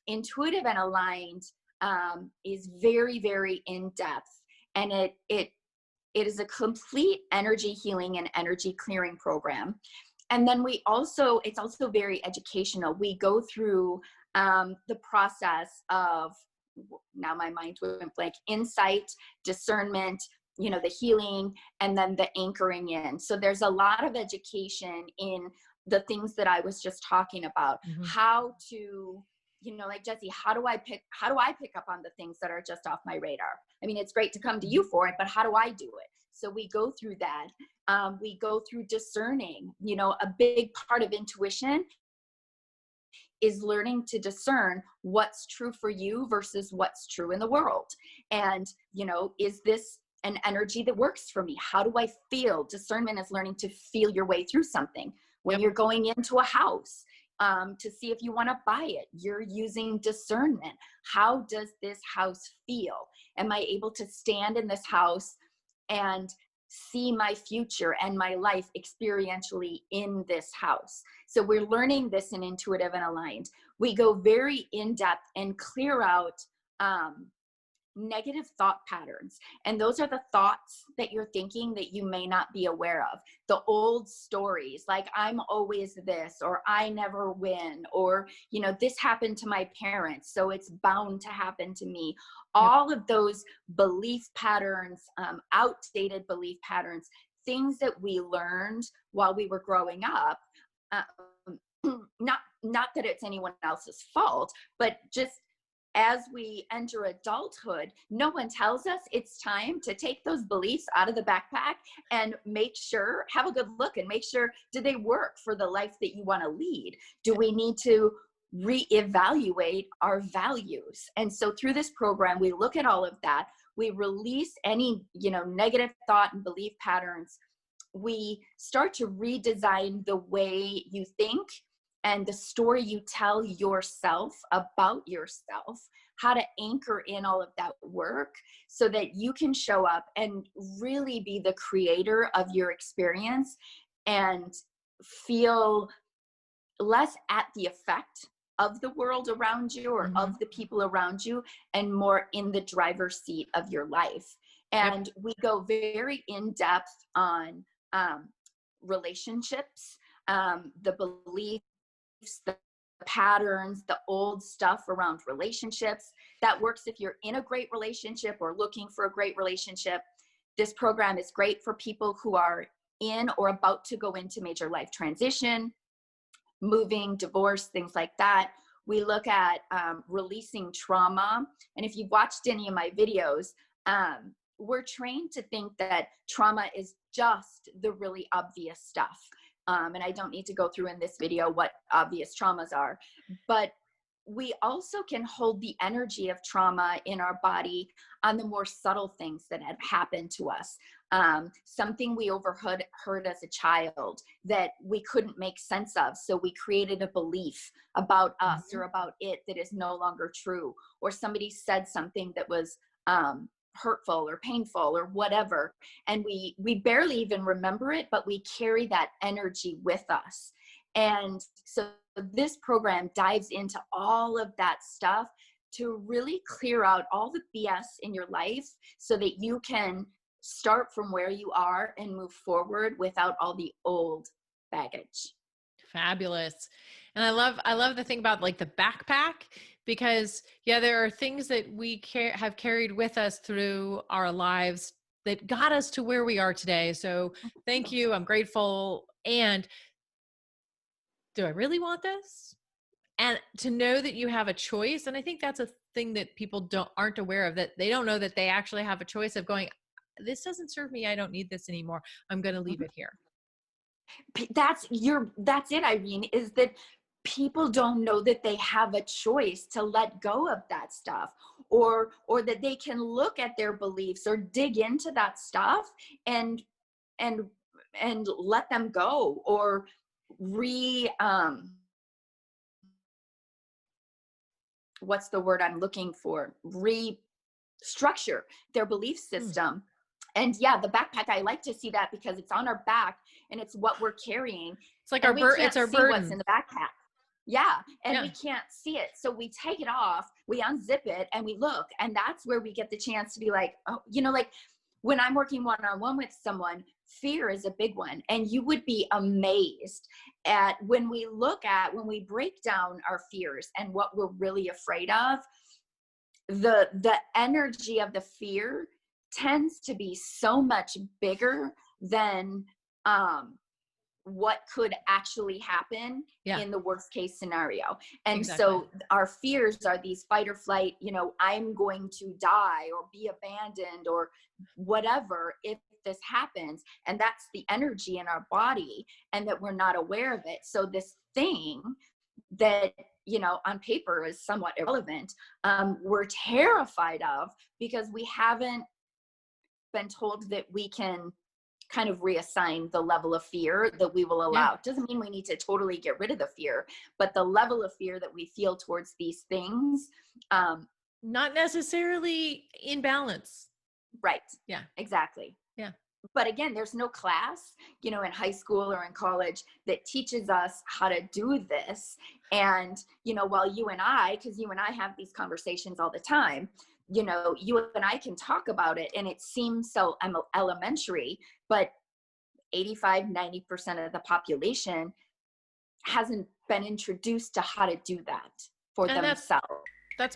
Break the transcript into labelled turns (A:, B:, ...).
A: intuitive and aligned is very, very in depth, and it is a complete energy healing and energy clearing program. And then it's also very educational. We go through the process of, now my mind went blank, insight, discernment, the healing, and then the anchoring in. So there's a lot of education in the things that I was just talking about.
B: Mm-hmm.
A: How to, like Jesse, how do I pick up on the things that are just off my radar? I mean, it's great to come to you for it, but how do I do it? So we go through that. We go through discerning. A big part of intuition is learning to discern what's true for you versus what's true in the world. And, is this an energy that works for me? How do I feel? Discernment is learning to feel your way through something. When you're going into a house to see if you want to buy it, you're using discernment. How does this house feel? Am I able to stand in this house and see my future and my life experientially in this house? So we're learning this in intuitive and aligned. We go very in depth and clear out negative thought patterns. And those are the thoughts that you're thinking that you may not be aware of. The old stories, like I'm always this, or I never win, or, this happened to my parents, so it's bound to happen to me. All of those belief patterns, outdated belief patterns, things that we learned while we were growing up, not that it's anyone else's fault, but just as we enter adulthood, no one tells us it's time to take those beliefs out of the backpack and have a good look and make sure, do they work for the life that you want to lead? Do we need to reevaluate our values? And so through this program, we look at all of that. We release any, negative thought and belief patterns. We start to redesign the way you think and the story you tell yourself about yourself, how to anchor in all of that work so that you can show up and really be the creator of your experience and feel less at the effect of the world around you or of the people around you, and more in the driver's seat of your life. And we go very in depth on relationships, the beliefs, the patterns, the old stuff around relationships. That works if you're in a great relationship or looking for a great relationship. This program is great for people who are in or about to go into major life transition, moving, divorce, things like that. We look at releasing trauma. And if you've watched any of my videos, we're trained to think that trauma is just the really obvious stuff. And I don't need to go through in this video what obvious traumas are, but we also can hold the energy of trauma in our body on the more subtle things that have happened to us. Something we overheard as a child that we couldn't make sense of. So we created a belief about us or about it that is no longer true. Or somebody said something that was hurtful or painful or whatever, and we barely even remember it, but we carry that energy with us. And so this program dives into all of that stuff to really clear out all the BS in your life so that you can start from where you are and move forward without all the old baggage.
B: Fabulous. And I love the thing about like the backpack, because there are things that we have carried with us through our lives that got us to where we are today. So thank you. I'm grateful. And do I really want this? And to know that you have a choice. And I think that's a thing that people aren't aware of, that they don't know that they actually have a choice of going, this doesn't serve me. I don't need this anymore. I'm going to leave it here.
A: That's it, Irene, is that people don't know that they have a choice to let go of that stuff, or that they can look at their beliefs or dig into that stuff and let them go, or what's the word I'm looking for? Restructure their belief system. And the backpack, I like to see that because it's on our back and it's what we're carrying.
B: It's like our burden.
A: It's our burden. What's in the backpack. Yeah. And
B: Yeah.
A: we can't see it. So we take it off, we unzip it, and we look. And that's where we get the chance to be like, oh, like when I'm working one-on-one with someone, fear is a big one. And you would be amazed at when we break down our fears and what we're really afraid of, the energy of the fear tends to be so much bigger than what could actually happen
B: Yeah.
A: in the worst case scenario. And
B: Exactly.
A: so our fears are these fight or flight, I'm going to die or be abandoned or whatever if this happens. And that's the energy in our body, and that we're not aware of it. So this thing that, on paper is somewhat irrelevant, we're terrified of because we haven't been told that we can kind of reassign the level of fear that we will allow. It doesn't mean we need to totally get rid of the fear, but the level of fear that we feel towards these things.
B: Not necessarily in balance.
A: Right.
B: Yeah.
A: Exactly.
B: Yeah.
A: But again, there's no class, in high school or in college that teaches us how to do this. And, while you and I have these conversations all the time, you and I can talk about it and it seems so elementary, but 85-90% of the population hasn't been introduced to how to do that for
B: And
A: themselves.
B: that's